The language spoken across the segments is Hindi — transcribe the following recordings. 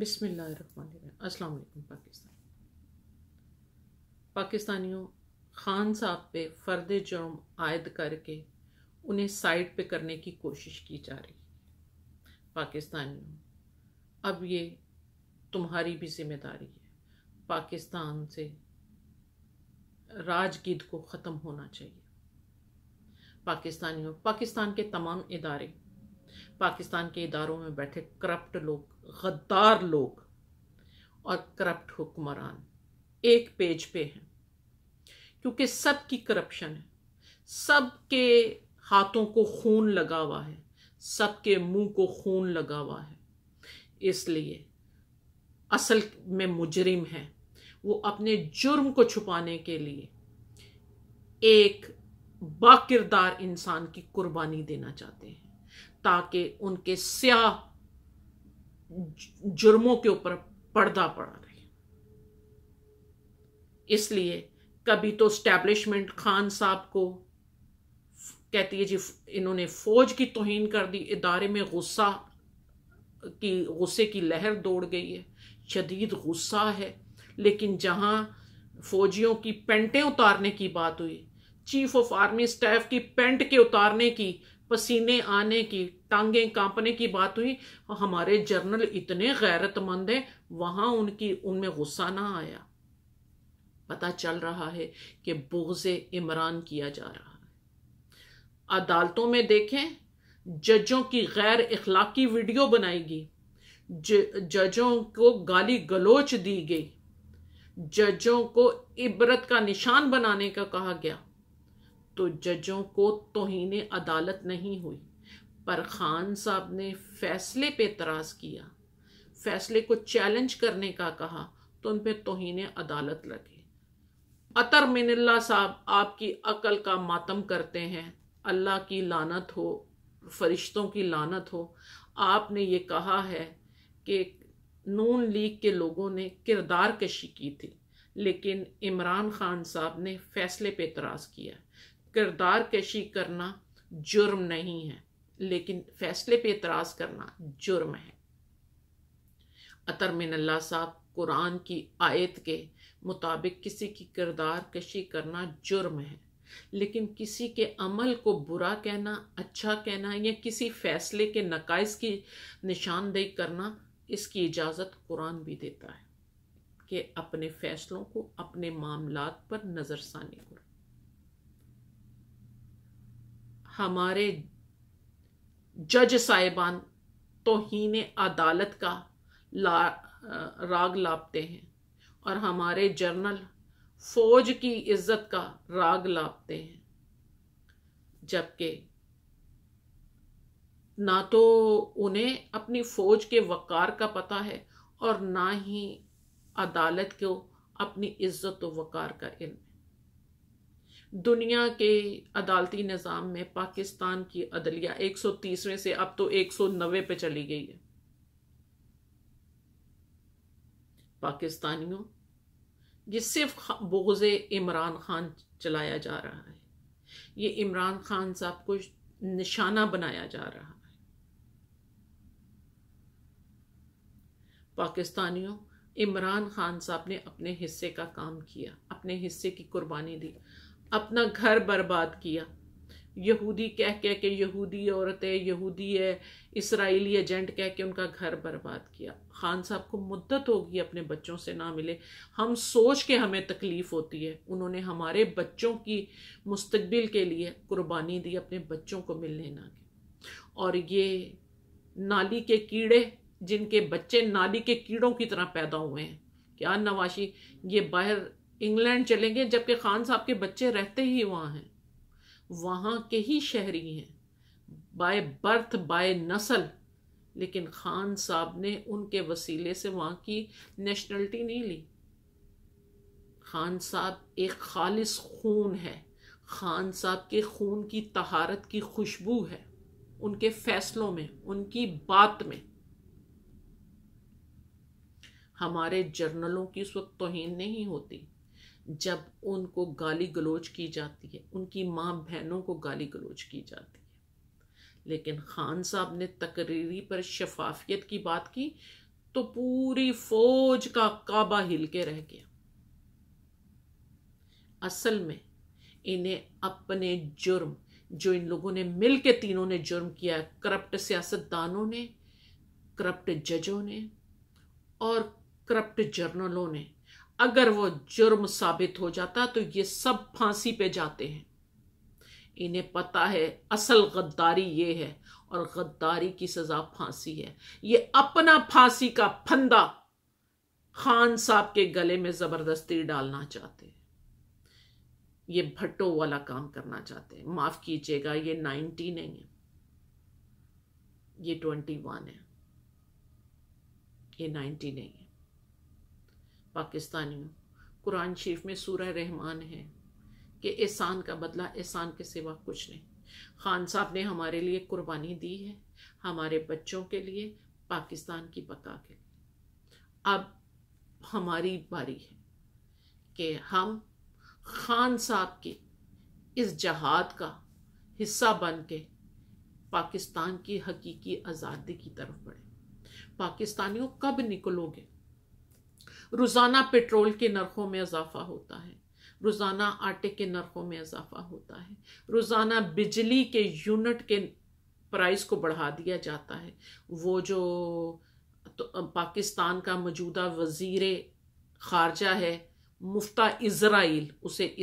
बिस्मिल्लाहिर्रहमानिर्रहीम। अस्सलाम वालेकुम पाकिस्तानियों, खान साहब पे फ़र्द जुर्म आयद करके उन्हें साइड पे करने की कोशिश की जा रही है। पाकिस्तानियों, अब ये तुम्हारी भी जिम्मेदारी है। पाकिस्तान से राजगिद को ख़त्म होना चाहिए। पाकिस्तानियों, पाकिस्तान के तमाम इदारे, पाकिस्तान के इदारों में बैठे करप्ट लोग, गद्दार लोग और करप्ट हुक्मरान एक पेज पे हैं, क्योंकि सबकी करप्शन है, सबके हाथों को खून लगा हुआ है, सबके मुंह को खून लगा हुआ है। इसलिए असल में मुजरिम है, वो अपने जुर्म को छुपाने के लिए एक बाकिरदार इंसान की कुर्बानी देना चाहते हैं, ताकि उनके स्याह जुर्मों के ऊपर पर्दा पड़ा रहे। इसलिए कभी तो स्टैब्लिशमेंट खान साहब को कहती है जी इन्होंने फौज की तौहीन कर दी, इदारे में गुस्से की लहर दौड़ गई है, शदीद गुस्सा है। लेकिन जहां फौजियों की पेंटें उतारने की बात हुई, चीफ ऑफ आर्मी स्टाफ की पेंट के उतारने की, पसीने आने की, टांगें कांपने की बात हुई, हमारे जर्नल इतने गैरतमंद हैं, वहां उनमें गुस्सा ना आया। पता चल रहा है कि बुग़्ज़े इमरान किया जा रहा है। अदालतों में देखें, जजों की गैर इखलाकी वीडियो बनाएगी, जजों को गाली गलोच दी गई, जजों को इबरत का निशान बनाने का कहा गया, तो जजों को तौहीन अदालत नहीं हुई। पर खान साहब ने फैसले पे एतराज़ किया, फैसले को चैलेंज करने का कहा, तो उन पे तौहीन अदालत लगे। अतर मिनल्ला साहब आपकी अकल का मातम करते हैं, अल्लाह की लानत हो, फरिश्तों की लानत हो। आपने ये कहा है कि नून लीग के लोगों ने किरदार कशी की थी, लेकिन इमरान खान साहब ने फैसले पे एतराज़ किया। किरदार कशी करना जुर्म नहीं है, लेकिन फैसले पे एतराज़ करना जुर्म है। अतर मिनल्ला साहब, कुरान की आयत के मुताबिक किसी की किरदार कशी करना जुर्म है, लेकिन किसी के अमल को बुरा कहना, अच्छा कहना या किसी फैसले के नकाइस की निशानदेही करना, इसकी इजाज़त कुरान भी देता है कि अपने फैसलों को, अपने मामलात पर नज़रसानी करो। हमारे जज साहिबान तौहीन अदालत का राग लापते हैं और हमारे जर्नल फौज की इज्जत का राग लापते हैं, जबकि ना तो उन्हें अपनी फौज के वक़ार का पता है और ना ही अदालत को अपनी इज्जत व वक़ार का इल्म है। दुनिया के अदालती निज़ाम में पाकिस्तान की अदलिया 130वें से अब तो 190 पे चली गई है। पाकिस्तानियों, ये सिर्फ बुग़्ज़े इमरान खान चलाया जा रहा है, ये इमरान खान साहब को निशाना बनाया जा रहा है। पाकिस्तानियों, इमरान खान साहब ने अपने हिस्से का काम किया, अपने हिस्से की कुर्बानी दी, अपना घर बर्बाद किया। यहूदी कह के यहूदी औरत है, यहूदी है, इसराइली एजेंट कह के उनका घर बर्बाद किया। खान साहब को मुद्दत होगी अपने बच्चों से ना मिले, हम सोच के हमें तकलीफ़ होती है। उन्होंने हमारे बच्चों की मुस्तकबिल के लिए कुर्बानी दी, अपने बच्चों को मिलने ना के। और ये नाली के कीड़े, जिनके बच्चे नाली के कीड़ों की तरह पैदा हुए हैं, क्या नवाशी, ये बाहर इंग्लैंड चलेंगे, जबकि खान साहब के बच्चे रहते ही वहाँ हैं, वहाँ के ही शहरी हैं, बाय बर्थ बाय नस्ल। लेकिन खान साहब ने उनके वसीले से वहाँ की नेशनलिटी नहीं ली। खान साहब एक खालिस खून है, खान साहब के खून की तहारत की खुशबू है उनके फैसलों में, उनकी बात में। हमारे जर्नलों की उस वक्त तौहीन नहीं होती जब उनको गाली गलोच की जाती है, उनकी माँ बहनों को गाली गलोच की जाती है। लेकिन खान साहब ने तकरीरी पर शफाफियत की बात की तो पूरी फौज का काबा हिल के रह गया। असल में इन्हें अपने जुर्म, जो इन लोगों ने मिलके तीनों ने जुर्म किया है, करप्ट सियासतदानों ने, करप्ट जजों ने और करप्ट जर्नलों ने, अगर वो जुर्म साबित हो जाता तो ये सब फांसी पे जाते हैं। इन्हें पता है असल गद्दारी ये है और गद्दारी की सजा फांसी है। ये अपना फांसी का फंदा खान साहब के गले में जबरदस्ती डालना चाहते हैं। ये भट्टो वाला काम करना चाहते हैं। माफ कीजिएगा, ये 90 नहीं है, ये 21 है, ये 90 नहीं है। पाकिस्तानियों, कुरान शरीफ में सूरह रहमान है कि एहसान का बदला एहसान के सिवा कुछ नहीं। खान साहब ने हमारे लिए कुर्बानी दी है, हमारे बच्चों के लिए, पाकिस्तान की बका के लिए। अब हमारी बारी है कि हम खान साहब के इस जहाद का हिस्सा बन के पाकिस्तान की हकीकी आज़ादी की तरफ बढ़े। पाकिस्तानियों, कब निकलोगे? रोज़ाना पेट्रोल के नरखों में इजाफा होता है, रोज़ाना आटे के नरखों में इजाफा होता है, रोज़ाना बिजली के यूनिट के प्राइस को बढ़ा दिया जाता है। वो जो तो पाकिस्तान का मौजूदा वज़ीर ख़ारजा है मुफ्ता इज़राइल, उसे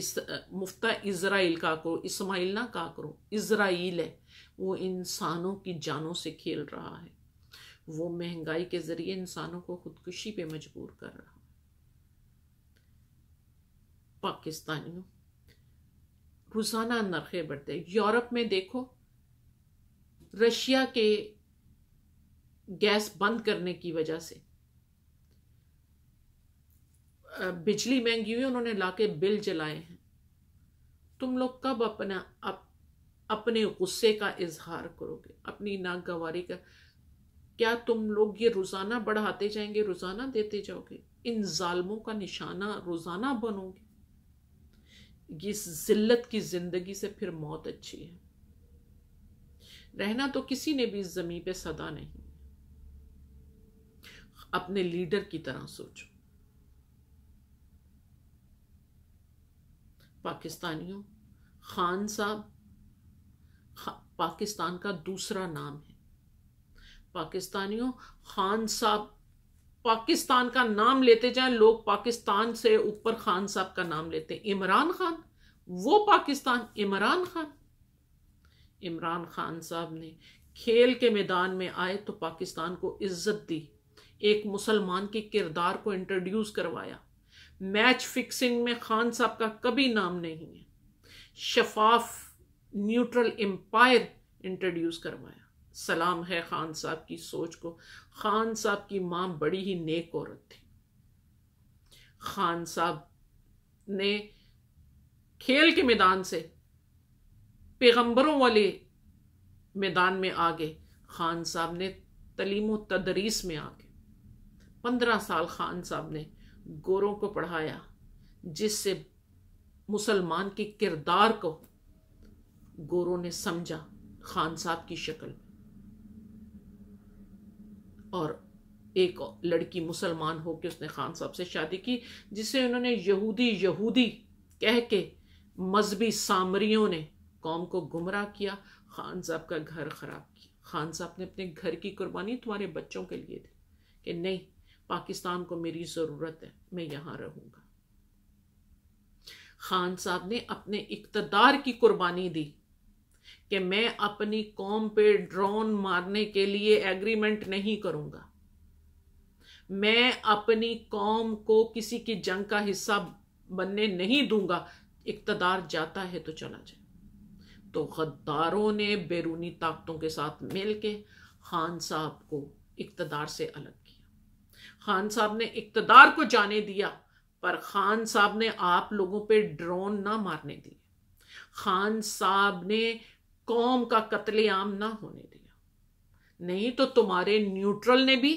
मुफ्ता इज़राइल का करो, इस्माइल ना का करो, इज़राइल है, वो इंसानों की जानों से खेल रहा है। वो महंगाई के ज़रिए इंसानों को खुदकुशी पे मजबूर कर रहा है। पाकिस्तानियों, रोज़ाना नरखे बढ़ते। यूरोप में देखो, रशिया के गैस बंद करने की वजह से बिजली महंगी हुई, उन्होंने लाके बिल जलाए हैं। तुम लोग कब अपने गुस्से का इजहार करोगे, अपनी नागवारी का? क्या तुम लोग ये रोज़ाना बढ़ाते जाएंगे, रोज़ाना देते जाओगे? इन जालिमों का निशाना रोज़ाना बनोगे? इस जिल्लत की जिंदगी से फिर मौत अच्छी है। रहना तो किसी ने भी इस ज़मीन पे सदा नहीं। अपने लीडर की तरह सोचो। पाकिस्तानियों, खान साहब पाकिस्तान का दूसरा नाम है। पाकिस्तानियों, खान साहब, पाकिस्तान का नाम लेते जाएं लोग, पाकिस्तान से ऊपर खान साहब का नाम लेते हैं। इमरान खान, वो पाकिस्तान, इमरान खान। इमरान खान साहब ने खेल के मैदान में आए तो पाकिस्तान को इज्जत दी, एक मुसलमान के किरदार को इंट्रोड्यूस करवाया। मैच फिक्सिंग में खान साहब का कभी नाम नहीं है। शफाफ न्यूट्रल एम्पायर इंट्रोड्यूस करवाया। सलाम है खान साहब की सोच को। खान साहब की मां बड़ी ही नेक औरत थी। खान साहब ने खेल के मैदान से पैगंबरों वाले मैदान में आगे, खान साहब ने तलीम व तदरीस में आगे 15 साल खान साहब ने गोरों को पढ़ाया, जिससे मुसलमान के किरदार को गोरों ने समझा खान साहब की शक्ल में। और एक लड़की मुसलमान होकर उसने खान साहब से शादी की, जिसे उन्होंने यहूदी कह के मजहबी सामरियों ने कौम को गुमराह किया, खान साहब का घर खराब किया। खान साहब ने अपने घर की कुर्बानी तुम्हारे बच्चों के लिए दी कि नहीं, पाकिस्तान को मेरी ज़रूरत है, मैं यहां रहूंगा। खान साहब ने अपने इक़्तिदार की कुर्बानी दी कि मैं अपनी कौम पे ड्रोन मारने के लिए एग्रीमेंट नहीं करूंगा, मैं अपनी कौम को किसी की जंग का हिस्सा बनने नहीं दूंगा। इक़्तिदार जाता है तो चला जाए। तो गद्दारों ने बैरूनी ताकतों के साथ मिलके खान साहब को इक़्तिदार से अलग किया। खान साहब ने इक़्तिदार को जाने दिया, पर खान साहब ने आप लोगों पे ड्रोन ना मारने दिए। खान साहब ने कौम का कत्लेआम ना होने दिया। नहीं तो तुम्हारे न्यूट्रल ने भी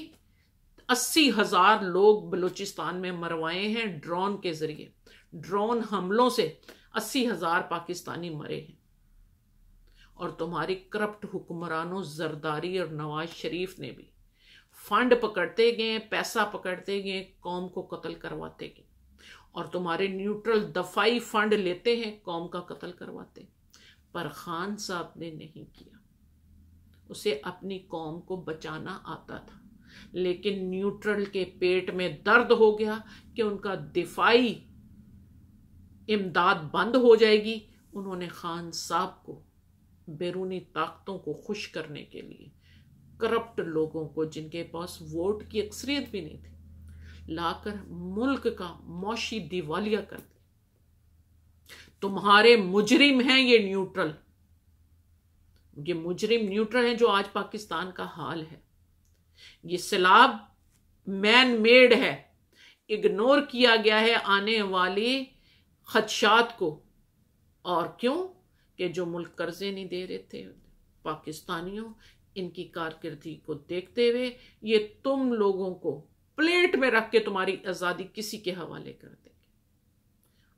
80,000 लोग बलूचिस्तान में मरवाए हैं ड्रोन के जरिए। ड्रोन हमलों से 80,000 पाकिस्तानी मरे हैं। और तुम्हारी करप्ट हुक्मरानों जरदारी और नवाज शरीफ ने भी फंड पकड़ते गए, पैसा पकड़ते गए, कौम को कत्ल करवाते गए। और तुम्हारे न्यूट्रल दफाई फंड लेते हैं, कौम का कत्ल करवाते। पर खान साहब ने नहीं किया, उसे अपनी कौम को बचाना आता था, लेकिन न्यूट्रल के पेट में दर्द हो गया कि उनका दिफाई इमदाद बंद हो जाएगी। उन्होंने खान साहब को बैरूनी ताकतों को खुश करने के लिए, करप्ट लोगों को जिनके पास वोट की अक्सरियत भी नहीं थी, लाकर मुल्क का मौशी दिवालिया कर दिया। तुम्हारे मुजरिम हैं ये न्यूट्रल, ये मुजरिम न्यूट्रल हैं जो आज पाकिस्तान का हाल है। ये सैलाब मैन मेड है, इग्नोर किया गया है आने वाली खदशात को। और क्यों? कि जो मुल्क कर्जे नहीं दे रहे थे पाकिस्तानियों, इनकी कारकिर्दी को देखते हुए ये तुम लोगों को प्लेट में रख के तुम्हारी आजादी किसी के हवाले कर देंगे।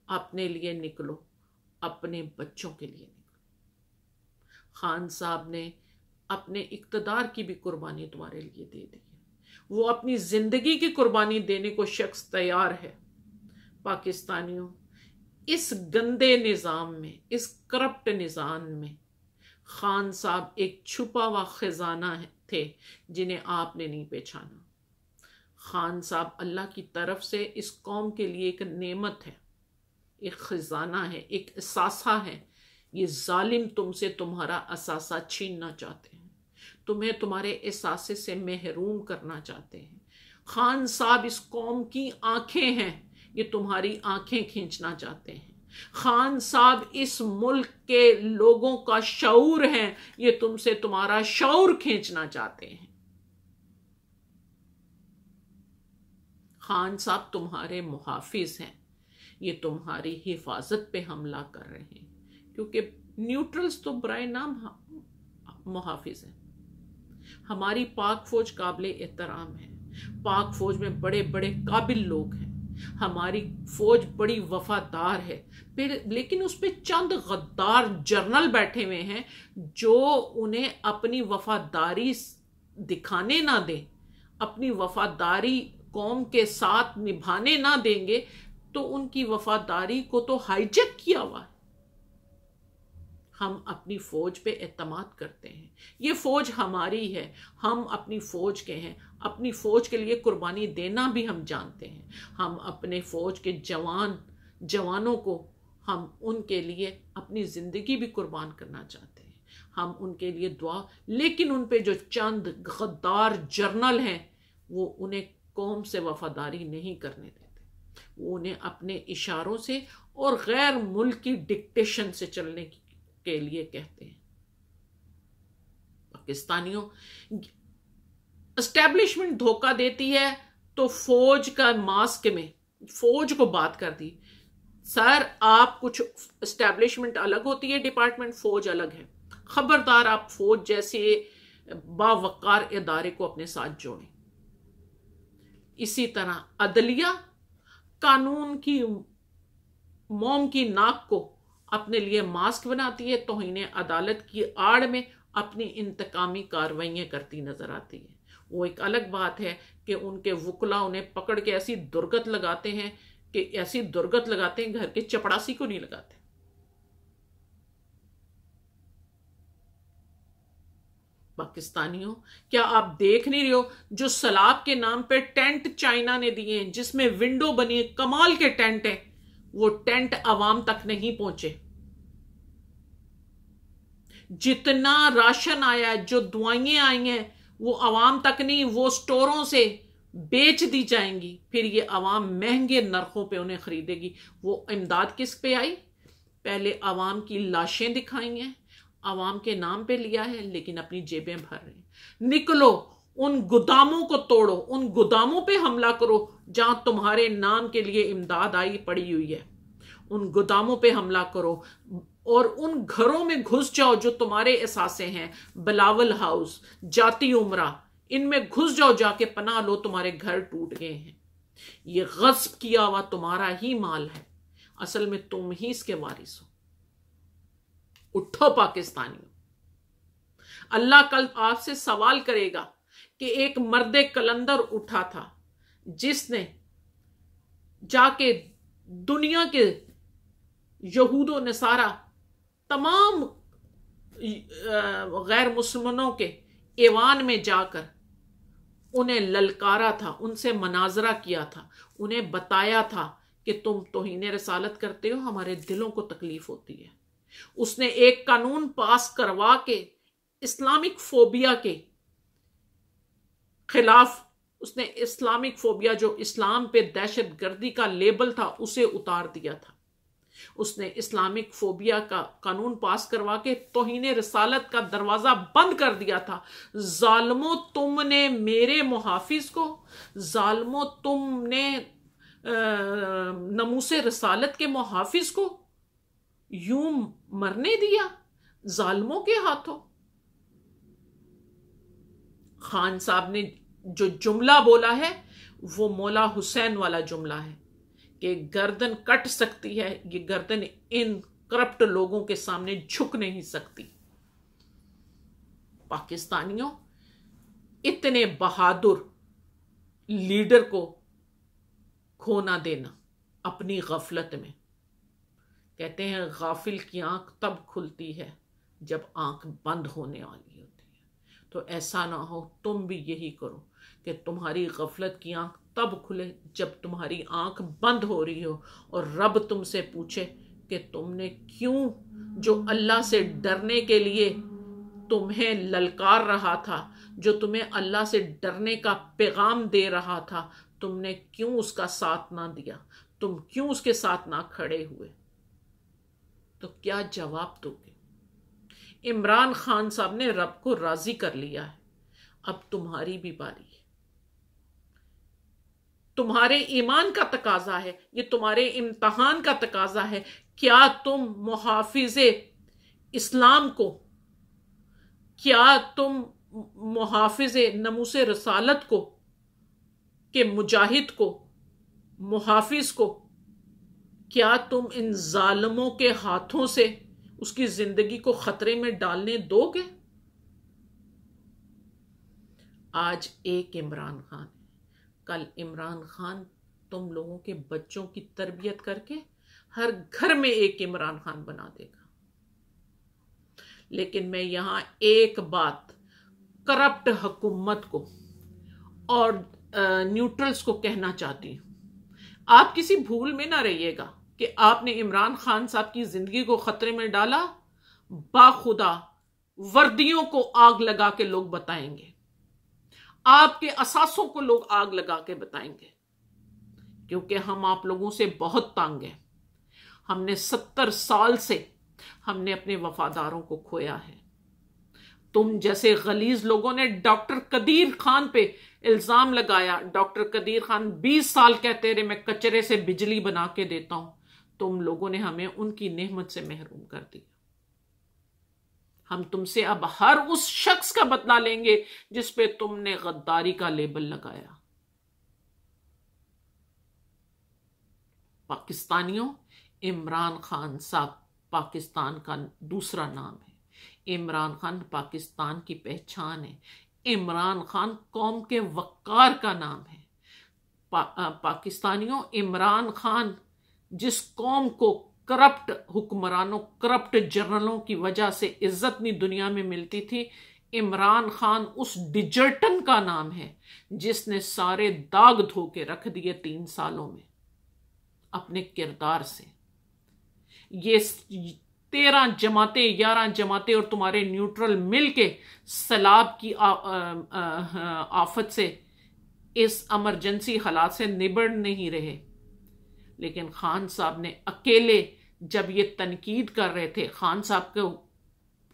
अपने लिए निकलो, अपने बच्चों के लिए निकलो। खान साहब ने अपने इक्तदार की भी कुर्बानी तुम्हारे लिए दे दी है, वो अपनी जिंदगी की कुर्बानी देने को शख्स तैयार है। पाकिस्तानियों, इस गंदे निजाम में, इस करप्ट निजाम में खान साहब एक छुपा हुआ खजाना थे जिन्हें आपने नहीं पहचाना। खान साहब अल्लाह की तरफ से इस कौम के लिए एक नेमत है, एक खजाना है, एक असासा है। ये जालिम तुमसे तुम्हारा असासा छीनना चाहते हैं, तुम्हें तुम्हारे एहसासे से महरूम करना चाहते हैं। खान साहब इस कौम की आंखें हैं, ये तुम्हारी आंखें खींचना चाहते हैं। खान साहब इस मुल्क के लोगों का शऊर हैं, ये तुमसे तुम्हारा शऊर खींचना चाहते हैं। खान साहब तुम्हारे मुहाफिज हैं, ये तुम्हारी हिफाजत पे हमला कर रहे हैं, क्योंकि न्यूट्रल्स तो बराए नाम मुहाफिज हैं। हमारी पाक फौज काबिल एहतराम है, पाक फौज में बड़े बड़े काबिल लोग हैं, हमारी फौज बड़ी वफादार है। फिर लेकिन उस पे चंद गद्दार जर्नल बैठे हुए हैं जो उन्हें अपनी वफादारी दिखाने ना दें, अपनी वफादारी कौम के साथ निभाने ना देंगे, तो उनकी वफादारी को तो हाईजैक किया हुआ है। हम अपनी फौज पे एतमाद करते हैं, ये फौज हमारी है, हम अपनी फौज के हैं, अपनी फौज के लिए कुर्बानी देना भी हम जानते हैं। हम अपने फौज के जवानों को, हम उनके लिए अपनी जिंदगी भी कुर्बान करना चाहते हैं, हम उनके लिए दुआ। लेकिन उन पे जो चंद गद्दार जर्नल हैं, वो उन्हें कौम से वफादारी नहीं करने देते, वो उन्हें अपने इशारों से और गैर मुल्की डिक्टेशन से चलने के लिए कहते हैं। पाकिस्तानियों, एस्टेब्लिशमेंट धोखा देती है तो फौज का मास्क में फौज को बात कर दी। सर, आप कुछ एस्टेब्लिशमेंट अलग होती है, डिपार्टमेंट फौज अलग है। खबरदार आप फौज जैसे बावकार इदारे को अपने साथ जोड़ें। इसी तरह अदलिया कानून की मोम की नाक को अपने लिए मास्क बनाती है, तौहीन अदालत की आड़ में अपनी इंतकामी कार्रवाइयां करती नजर आती है। वो एक अलग बात है कि उनके वुकला उन्हें पकड़ के ऐसी दुर्गत लगाते हैं कि ऐसी दुर्गत लगाते हैं घर के चपड़ासी को नहीं लगाते। पाकिस्तानियों, क्या आप देख नहीं रहे हो जो सैलाब के नाम पे टेंट चाइना ने दिए हैं, जिसमें विंडो बनी है, कमाल के टेंट है, वो टेंट अवाम तक नहीं पहुंचे। जितना राशन आया है, जो दुआएं आई हैं, वो अवाम तक नहीं, वो स्टोरों से बेच दी जाएंगी, फिर ये अवाम महंगे नरखों पे उन्हें खरीदेगी। वो इमदाद किस पे आई? पहले अवाम की लाशें दिखाई हैं, अवाम के नाम पे लिया है, लेकिन अपनी जेबें भर रहे हैं। निकलो, उन गोदामों को तोड़ो, उन गोदामों पे हमला करो जहां तुम्हारे नाम के लिए इमदाद आई पड़ी हुई है। उन गोदामों पे हमला करो और उन घरों में घुस जाओ जो तुम्हारे एहसासे हैं। बिलावल हाउस, जाती उमरा, इनमें घुस जाओ, जाके पनाह लो, तुम्हारे घर टूट गए हैं। ये गस्ब किया हुआ तुम्हारा ही माल है, असल में तुम ही इसके वारिस हो। उठो पाकिस्तानियों, अल्लाह कल आपसे सवाल करेगा, कि एक मर्दे कलंदर उठा था जिसने जाके दुनिया के यहूदो नसारा तमाम गैर मुसलमानों के ऐवान में जाकर उन्हें ललकारा था, उनसे मनाजरा किया था, उन्हें बताया था कि तुम तौहीन रसालत करते हो, हमारे दिलों को तकलीफ होती है। उसने एक कानून पास करवा के इस्लामिक फोबिया के खिलाफ, उसने इस्लामिक फोबिया जो इस्लाम पे दहशत गर्दी का लेबल था उसे उतार दिया था। उसने इस्लामिक फोबिया का कानून पास करवा के तौहीन रसालत का दरवाजा बंद कर दिया था। जालिमो, तुमने मेरे मुहाफिज को, जालिमो तुमने नमूसे रसालत के मुहाफिज को यूं मरने दिया जालिमों के हाथों। खान साहब ने जो जुमला बोला है वो मौला हुसैन वाला जुमला है कि गर्दन कट सकती है, ये गर्दन इन करप्ट लोगों के सामने झुक नहीं सकती। पाकिस्तानियों, इतने बहादुर लीडर को खो ना देना अपनी गफलत में। कहते हैं गाफिल की आंख तब खुलती है जब आंख बंद होने वाली होती है। तो ऐसा ना हो, तुम भी यही करो कि तुम्हारी गफलत की आंख तब खुले जब तुम्हारी आंख बंद हो रही हो और रब तुमसे पूछे कि तुमने क्यों, जो अल्लाह से डरने के लिए तुम्हें ललकार रहा था, जो तुम्हें अल्लाह से डरने का पैगाम दे रहा था, तुमने क्यों उसका साथ ना दिया, तुम क्यों उसके साथ ना खड़े हुए। तो क्या जवाब दोगे? इमरान खान साहब ने रब को राजी कर लिया है, अब तुम्हारी भी बारी है। तुम्हारे ईमान का तकाजा है, ये तुम्हारे इम्तहान का तकाजा है। क्या तुम मुहाफिजे इस्लाम को, क्या तुम मुहाफिजे नमूसे रसालत को, के मुजाहिद को, मुहाफिज को, क्या तुम इन जालिमों के हाथों से उसकी जिंदगी को खतरे में डालने दोगे? आज एक इमरान खान, कल इमरान खान तुम लोगों के बच्चों की तरबियत करके हर घर में एक इमरान खान बना देगा। लेकिन मैं यहां एक बात करप्ट हुकूमत को और न्यूट्रल्स को कहना चाहती हूं, आप किसी भूल में ना रहिएगा कि आपने इमरान खान साहब की जिंदगी को खतरे में डाला। बाखुदा वर्दियों को आग लगा के लोग बताएंगे, आपके असासों को लोग आग लगा के बताएंगे, क्योंकि हम आप लोगों से बहुत तंग हैं। हमने 70 साल से हमने अपने वफादारों को खोया है। तुम जैसे गलीज लोगों ने डॉक्टर कदीर खान पे इल्जाम लगाया। डॉक्टर कदीर खान 20 साल कहते रहे मैं कचरे से बिजली बना के देता हूं। तुम लोगों ने हमें उनकी नेमत से महरूम कर दिया। हम तुमसे अब हर उस शख्स का बदला लेंगे जिस पे तुमने गद्दारी का लेबल लगाया। पाकिस्तानियों, इमरान खान साहब पाकिस्तान का दूसरा नाम है। इमरान खान पाकिस्तान की पहचान है। इमरान खान कौम के वक्कार का नाम है। पाकिस्तानियों, इमरान खान जिस कौम को करप्ट हुक्मरानों, करप्ट जनरलों की वजह से इज्जत नहीं दुनिया में मिलती थी, इमरान खान उस डिजर्टन का नाम है जिसने सारे दाग धो के रख दिए 3 सालों में अपने किरदार से। ये 13 जमातें, 11 जमातें और तुम्हारे न्यूट्रल मिलके सैलाब की आफत से, इस इमरजेंसी हालात से निबड़ नहीं रहे। लेकिन खान साहब ने अकेले जब ये तनकीद कर रहे थे, खान साहब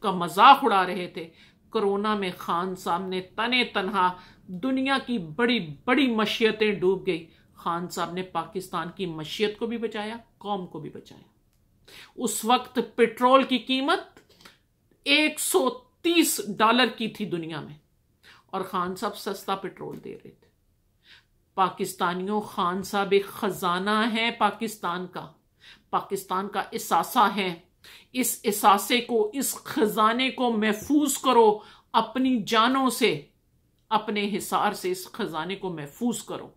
का मजाक उड़ा रहे थे, कोरोना में खान साहब ने तने तनहा, दुनिया की बड़ी बड़ी मशीयतें डूब गई, खान साहब ने पाकिस्तान की मशीयत को भी बचाया, कौम को भी बचाया। उस वक्त पेट्रोल की कीमत $130 की थी दुनिया में और खान साहब सस्ता पेट्रोल दे रहे थे। पाकिस्तानियों, खान साहब एक खजाना है पाकिस्तान का इसासा है। इस इसासे को, इस खजाने को महफूज करो अपनी जानों से, अपने हिसार से इस खजाने को महफूज करो।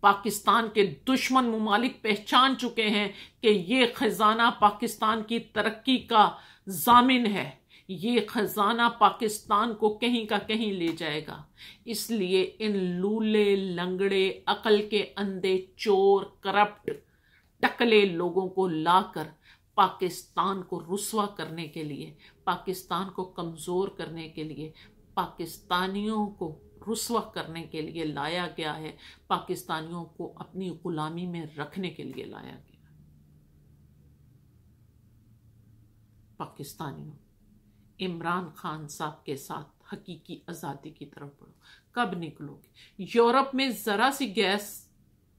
पाकिस्तान के दुश्मन मुमालिक पहचान चुके हैं कि ये खजाना पाकिस्तान की तरक्की का जामिन है, ये खजाना पाकिस्तान को कहीं का कहीं ले जाएगा। इसलिए इन लूले लंगड़े, अकल के अंधे, चोर, करप्ट, टकले लोगों को लाकर पाकिस्तान को रुस्वा करने के लिए, पाकिस्तान को कमजोर करने के लिए, पाकिस्तानियों को रुस्वा करने के लिए लाया गया है, पाकिस्तानियों को अपनी गुलामी में रखने के लिए लाया गया है। पाकिस्तानियों, इमरान खान साहब के साथ हकीकी आज़ादी की तरफ बढ़ो। कब निकलोगे? यूरोप में ज़रा सी गैस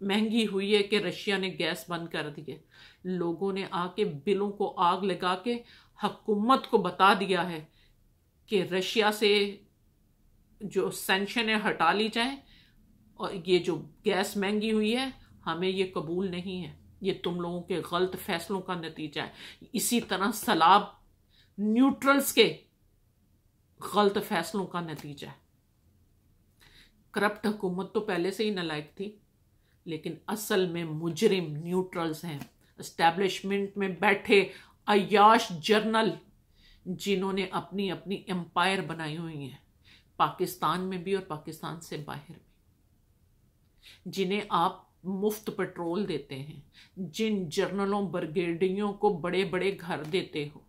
महंगी हुई है कि रशिया ने गैस बंद कर दी है। लोगों ने आके बिलों को आग लगा के हुकूमत को बता दिया है कि रशिया से जो सैंक्शन है हटा ली जाए, और ये जो गैस महंगी हुई है हमें ये कबूल नहीं है, ये तुम लोगों के गलत फैसलों का नतीजा है। इसी तरह सलाब न्यूट्रल्स के गलत फैसलों का नतीजा है। करप्ट हुकूमत तो पहले से ही नालायक थी, लेकिन असल में मुजरिम न्यूट्रल्स हैं, एस्टैब्लिशमेंट में बैठे अय्याश जर्नल जिन्होंने अपनी अपनी एम्पायर बनाई हुई हैं, पाकिस्तान में भी और पाकिस्तान से बाहर भी, जिन्हें आप मुफ्त पेट्रोल देते हैं, जिन जर्नलों ब्रिगेडियों को बड़े बड़े घर देते हो,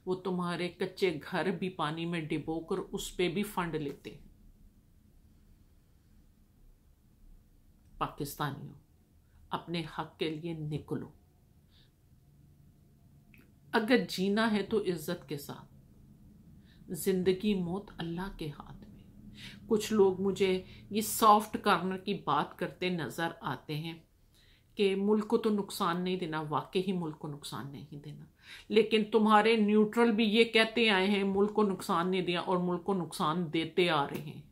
वो तुम्हारे कच्चे घर भी पानी में डिबोकर उस पे भी फंड लेते हैं। पाकिस्तानियों, अपने हक के लिए निकलो। अगर जीना है तो इज्जत के साथ। जिंदगी मौत अल्लाह के हाथ में। कुछ लोग मुझे ये सॉफ्ट कॉर्नर की बात करते नजर आते हैं कि मुल्क को तो नुकसान नहीं देना। वाकई ही मुल्क को नुकसान नहीं देना, लेकिन तुम्हारे न्यूट्रल भी ये कहते आए हैं मुल्क को नुकसान नहीं दिया, और मुल्क को नुकसान देते आ रहे हैं।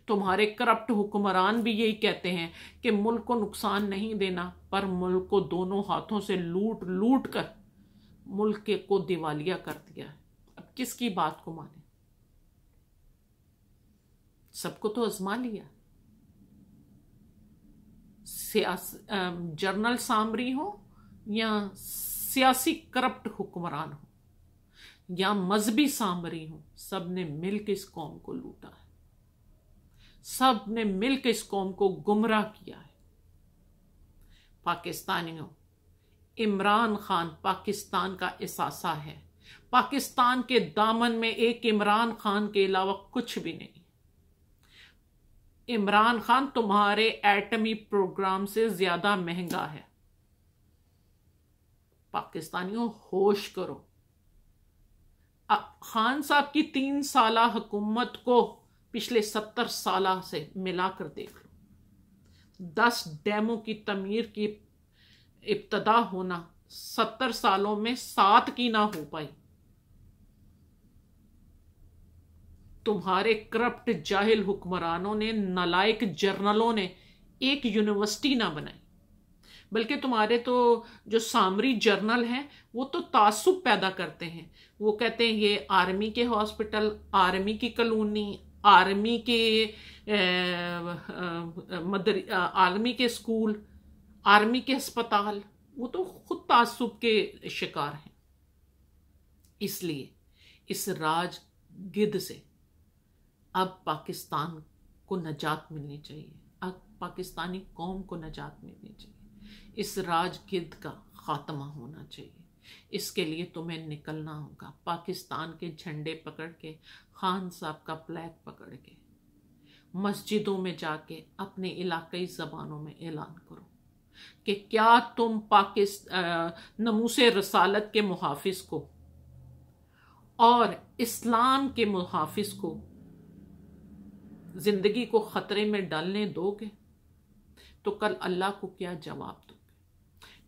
तुम्हारे करप्ट हुक्मरान भी यही कहते हैं कि मुल्क को नुकसान नहीं देना, पर मुल्क को दोनों हाथों से लूट लूट कर मुल्क को दिवालिया कर दिया है। अब किसकी बात को माने? सबको तो आजमा लिया। जर्नल सामरी हो या सियासी करप्ट हुक्मरान हो या मजहबी सामरी हो, सब ने मिलकर इस कौम को लूटा है, सब ने मिलकर इस कौम को गुमराह किया है। पाकिस्तानियों, इमरान खान पाकिस्तान का एहसासा है। पाकिस्तान के दामन में एक इमरान खान के अलावा कुछ भी नहीं। इमरान खान तुम्हारे एटमी प्रोग्राम से ज्यादा महंगा है। पाकिस्तानियों, होश करो। खान साहब की 3 साला हुकूमत को पिछले 70 साल से मिलाकर देख लो। 10 डैमों की तमीर की इब्तदा होना 70 सालों में 7 की ना हो पाई। तुम्हारे करप्ट जाहिल हुक्मरानों ने, नालायक जर्नलों ने एक यूनिवर्सिटी ना बनाई, बल्कि तुम्हारे तो जो सामरी जर्नल हैं वो तो तासुब पैदा करते हैं। वो कहते हैं ये आर्मी के हॉस्पिटल, आर्मी की कॉलोनी, आर्मी के आर्मी के स्कूल, आर्मी के अस्पताल, वो तो खुद तासुब के शिकार हैं। इसलिए इस राज गिद्ध से अब पाकिस्तान को नजात मिलनी चाहिए, अब पाकिस्तानी कौम को नजात मिलनी चाहिए। इस राज गिद्ध का खात्मा होना चाहिए। इसके लिए तुम्हें निकलना होगा। पाकिस्तान के झंडे पकड़ के, खान साहब का फ्लैग पकड़ के, मस्जिदों में जाके अपने इलाकाई ज़बानों में ऐलान करो कि क्या तुम नमूसे रसालत के मुहाफिज को और इस्लाम के मुहाफिज को जिंदगी को खतरे में डालने दोगे? तो कल अल्लाह को क्या जवाब दोगे?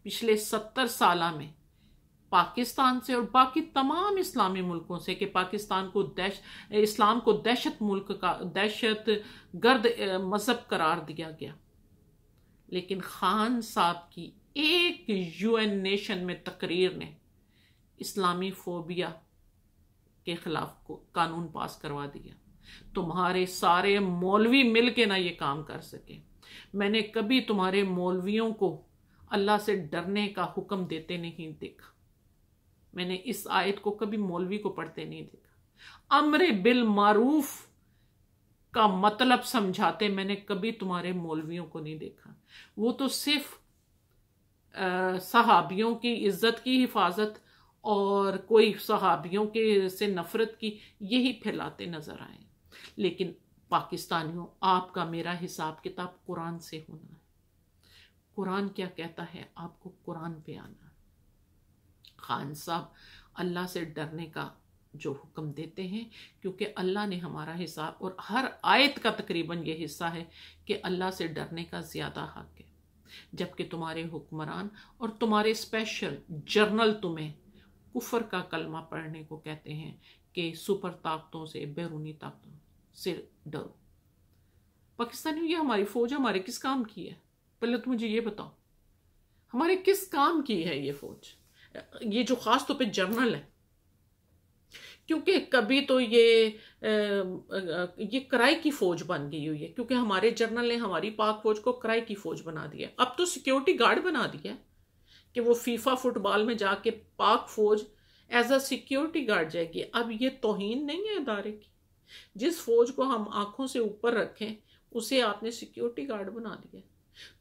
पिछले 70 साल में पाकिस्तान से और बाकी तमाम इस्लामी मुल्कों से कि पाकिस्तान को इस्लाम को दहशत मुल्क का, दहशत गर्द मजहब करार दिया गया, लेकिन खान साहब की एक यूएन नेशन में तकरीर ने इस्लामी फोबिया के खिलाफ को कानून पास करवा दिया। तुम्हारे सारे मौलवी मिल के ना ये काम कर सके। मैंने कभी तुम्हारे मौलवियों को अल्लाह से डरने का हुक्म देते नहीं देखा। मैंने इस आयत को कभी मौलवी को पढ़ते नहीं देखा। अम्र बिल मारूफ का मतलब समझाते मैंने कभी तुम्हारे मौलवियों को नहीं देखा। वो तो सिर्फ सहाबियों की इज्जत की हिफाजत और कोई सहाबियों के से नफरत की यही फैलाते नजर आए। लेकिन पाकिस्तानियों, आपका मेरा हिसाब किताब कुरान से होना है। कुरान क्या कहता है, आपको कुरान पे आना है। खान साहब अल्लाह से डरने का जो हुक्म देते हैं, क्योंकि अल्लाह ने हमारा हिसाब, और हर आयत का तकरीबन ये हिस्सा है कि अल्लाह से डरने का ज्यादा हक है। जबकि तुम्हारे हुक्मरान और तुम्हारे स्पेशल जर्नल तुम्हें कुफर का कलमा पढ़ने को कहते हैं कि सुपर ताकतों से, बैरूनी ताकतों से डरो। पाकिस्तानियों, ये हमारी फौज हमारे किस काम की है? पहले तो मुझे ये बताओ, हमारे किस काम की है ये फौज? ये जो खास तौर पे जर्नल है, क्योंकि कभी तो ये किराए की फौज बन गई हुई है, क्योंकि हमारे जर्नल ने हमारी पाक फौज को किराए की फौज बना दिया। अब तो सिक्योरिटी गार्ड बना दिया है कि वो फीफा फुटबॉल में जाके पाक फौज एज अ सिक्योरिटी गार्ड जाएगी। अब ये तौहीन नहीं है इदारे की। जिस फौज को हम आंखों से ऊपर रखें उसे आपने सिक्योरिटी गार्ड बना दिया।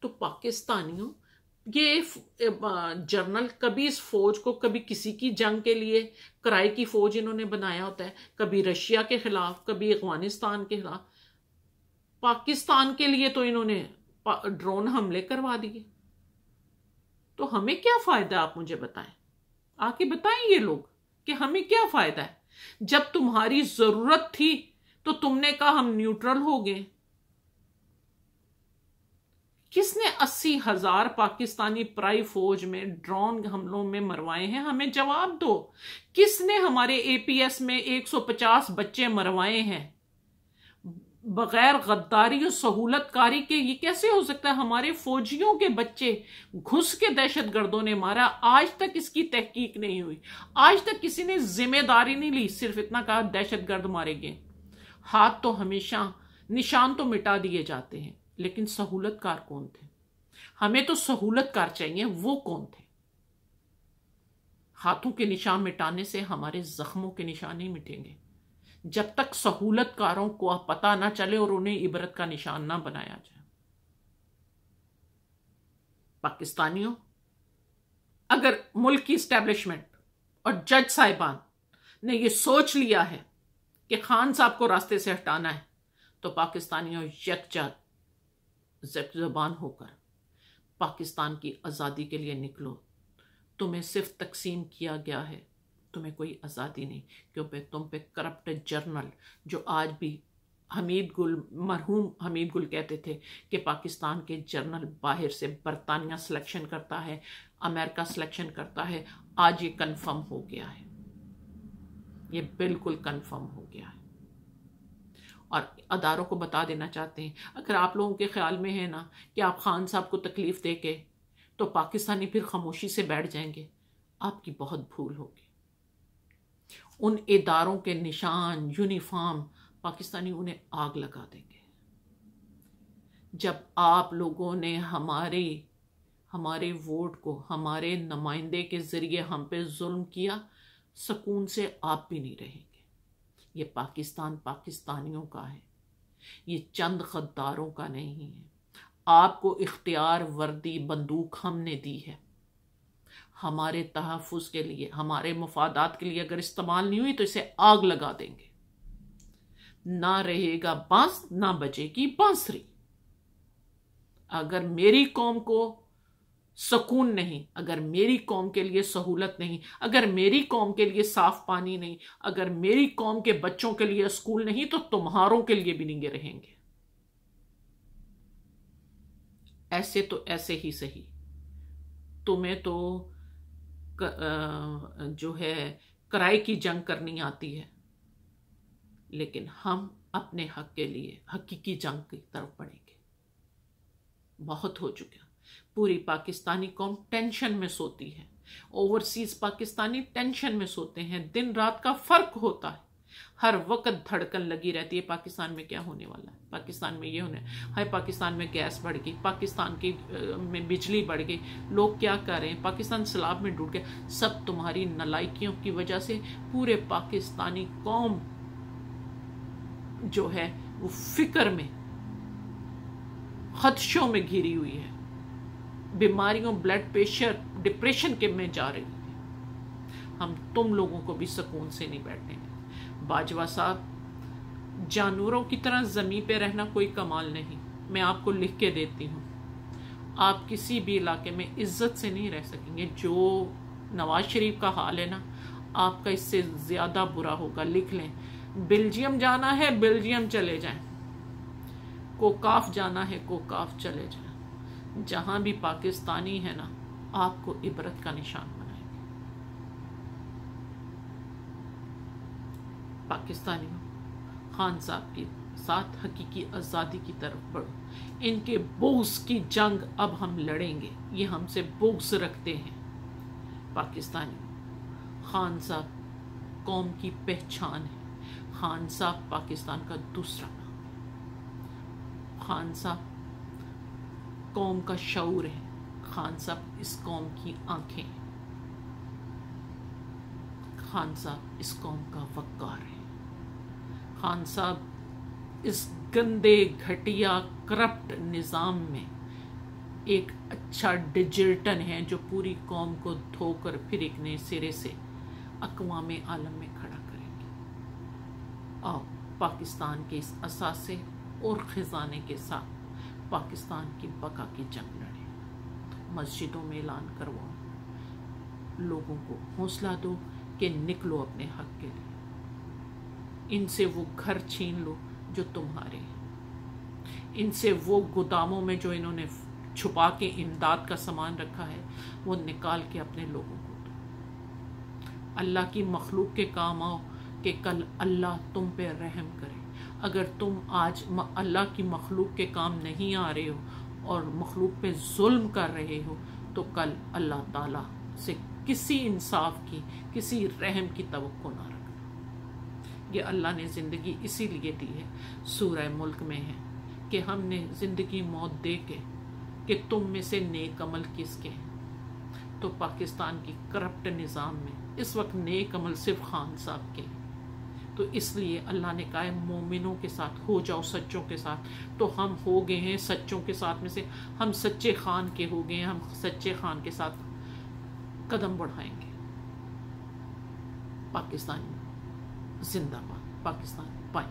तो पाकिस्तानियों, ये जर्नल कभी इस फौज को, कभी किसी की जंग के लिए किराए की फौज इन्होंने बनाया होता है, कभी रशिया के खिलाफ, कभी अफगानिस्तान के खिलाफ। पाकिस्तान के लिए तो इन्होंने ड्रोन हमले करवा दिए। तो हमें क्या फायदा, आप मुझे बताएं, आके बताएं ये लोग कि हमें क्या फायदा है। जब तुम्हारी जरूरत थी तो तुमने कहा हम न्यूट्रल हो गए। किसने 80,000 पाकिस्तानी पराई फौज में ड्रोन हमलों में मरवाए हैं? हमें जवाब दो। किसने हमारे एपीएस में 150 बच्चे मरवाए हैं बगैर गद्दारी और सहूलतकारी के? ये कैसे हो सकता है? हमारे फौजियों के बच्चे घुस के दहशतगर्दों ने मारा। आज तक इसकी तहकीक नहीं हुई, आज तक किसी ने जिम्मेदारी नहीं ली। सिर्फ इतना कहा दहशतगर्द मारे गए। हाथ तो हमेशा, निशान तो मिटा दिए जाते हैं, लेकिन सहूलतकार कौन थे? हमें तो सहूलतकार चाहिए। वो कौन थे? हाथों के निशान मिटाने से हमारे जख्मों के निशान नहीं मिटेंगे। जब तक सहूलतकारों को पता ना चले और उन्हें इबरत का निशान ना बनाया जाए। पाकिस्तानियों, अगर मुल्क की इस्टेब्लिशमेंट और जज साहिबान ने यह सोच लिया है कि खान साहब को रास्ते से हटाना है, तो पाकिस्तानियों यकजा ज़बान होकर पाकिस्तान की आज़ादी के लिए निकलो। तुम्हें सिर्फ तकसीम किया गया है, तुम्हें कोई आज़ादी नहीं, क्योंकि तुम पे करप्ट जर्नल, जो आज भी मरहूम हमीद गुल कहते थे कि पाकिस्तान के जर्नल बाहर से बरतानिया सिलेक्शन करता है, अमेरिका सिलेक्शन करता है। आज ये कंफर्म हो गया है, ये बिल्कुल कंफर्म हो गया है। और अदारों को बता देना चाहते हैं, अगर आप लोगों के ख्याल में है ना कि आप खान साहब को तकलीफ दे के तो पाकिस्तानी फिर खामोशी से बैठ जाएंगे, आपकी बहुत भूल होगी। उन इदारों के निशान, यूनिफॉर्म, पाकिस्तानी उन्हें आग लगा देंगे। जब आप लोगों ने हमारे वोट को, हमारे नुमाइंदे के जरिए हम पे जुल्म किया, सुकून से आप भी नहीं रहेंगे। ये पाकिस्तान पाकिस्तानियों का है, ये चंद गद्दारों का नहीं है। आपको इख्तियार वर्दी बंदूक हमने दी है, हमारे तहफ़्फ़ुज़ के लिए, हमारे मुफादात के लिए। अगर इस्तेमाल नहीं हुई तो इसे आग लगा देंगे। ना रहेगा बांस, ना बजेगी बांसुरी। अगर मेरी कौम को सुकून नहीं, अगर मेरी कौम के लिए सहूलत नहीं, अगर मेरी कौम के लिए साफ पानी नहीं, अगर मेरी कौम के बच्चों के लिए स्कूल नहीं, तो तुम्हारों के लिए भी नहीं रहेंगे। ऐसे तो ऐसे ही सही, तुम्हें तो जो है किराए की जंग करनी आती है, लेकिन हम अपने हक के लिए हकीकी जंग की तरफ बढ़ेंगे। बहुत हो चुका। पूरी पाकिस्तानी कौम टेंशन में सोती है, ओवरसीज पाकिस्तानी टेंशन में सोते हैं। दिन रात का फर्क होता है हर वक्त धड़कन लगी रहती है, पाकिस्तान में क्या होने वाला है, पाकिस्तान में ये होने है, पाकिस्तान में गैस बढ़ गई, पाकिस्तान की में बिजली बढ़ गई, लोग क्या कर रहे हैं, पाकिस्तान सैलाब में डूब गया। सब तुम्हारी नालायकियों की वजह से पूरे पाकिस्तानी कौम जो है वो फिक्र में, खदशों में घिरी हुई है, बीमारियों, ब्लड प्रेशर, डिप्रेशन के में जा रही है। हम तुम लोगों को भी सुकून से नहीं बैठने देंगे। बाजवा साहब, जानवरों की तरह जमीन पे रहना कोई कमाल नहीं। मैं आपको लिख के देती हूँ, आप किसी भी इलाके में इज्जत से नहीं रह सकेंगे। जो नवाज शरीफ का हाल है ना, आपका इससे ज्यादा बुरा होगा। लिख लें, बेल्जियम जाना है बेल्जियम चले जाएं, कोकाफ जाना है कोकाफ चले जाएं। जहां भी पाकिस्तानी है ना, आपको इबरत का निशान बनाएंगे। पाकिस्तानियों, खान साहब के साथ हकीकी आज़ादी की तरफ बढ़ो। इनके बुग़्ज़ की जंग अब हम लड़ेंगे, ये हमसे बुग़्ज़ रखते हैं। पाकिस्तानियों, खान साहब कौम की पहचान है। खान साहब पाकिस्तान का दूसरा नाम है। खान साहब कौम का शऊर है। खान साहब इस कौम की आंखें हैं। खान साहब इस कौम का वक़्कार है। खान साहब इस गंदे, घटिया, करप्ट निज़ाम में एक अच्छा डिजिटन है जो पूरी कौम को धोकर फिर एक नए सिरे से अक़वाम आलम में खड़ा करेंगे। आओ पाकिस्तान के इस असासे और ख़जाने के साथ पाकिस्तान की बका की जंग लड़ें। मस्जिदों में ऐलान करवाओ, लोगों को हौसला दो कि निकलो अपने हक के लिए। इनसे वो घर छीन लो जो तुम्हारे हैं। इनसे वो गोदामों में जो इन्होंने छुपा के इमदाद का सामान रखा है वो निकाल के अपने लोगों को दो। अल्लाह की मखलूक के काम आओ कि कल अल्लाह तुम पे रहम करे। अगर तुम आज अल्लाह की मखलूक के काम नहीं आ रहे हो और मखलूक पे जुल्म कर रहे हो तो कल अल्लाह ताला से किसी इंसाफ की, किसी रहम की तवक्को ना रखना। ये अल्लाह ने ज़िंदगी इसीलिए दी है, सूरह मुल्क में है कि हमने ज़िंदगी मौत दे के कि तुम में से नेक अमल किसके हैं। तो पाकिस्तान की करप्ट निज़ाम में इस वक्त नेक अमल सिर्फ खान साहब के हैं। तो इसलिए अल्लाह ने कहा है मोमिनों के साथ हो जाओ, सच्चों के साथ। तो हम हो गए हैं सच्चों के साथ में से, हम सच्चे खान के हो गए हैं। हम सच्चे खान के साथ कदम बढ़ाएंगे। पाकिस्तान जिंदाबाद, पाकिस्तान पाए।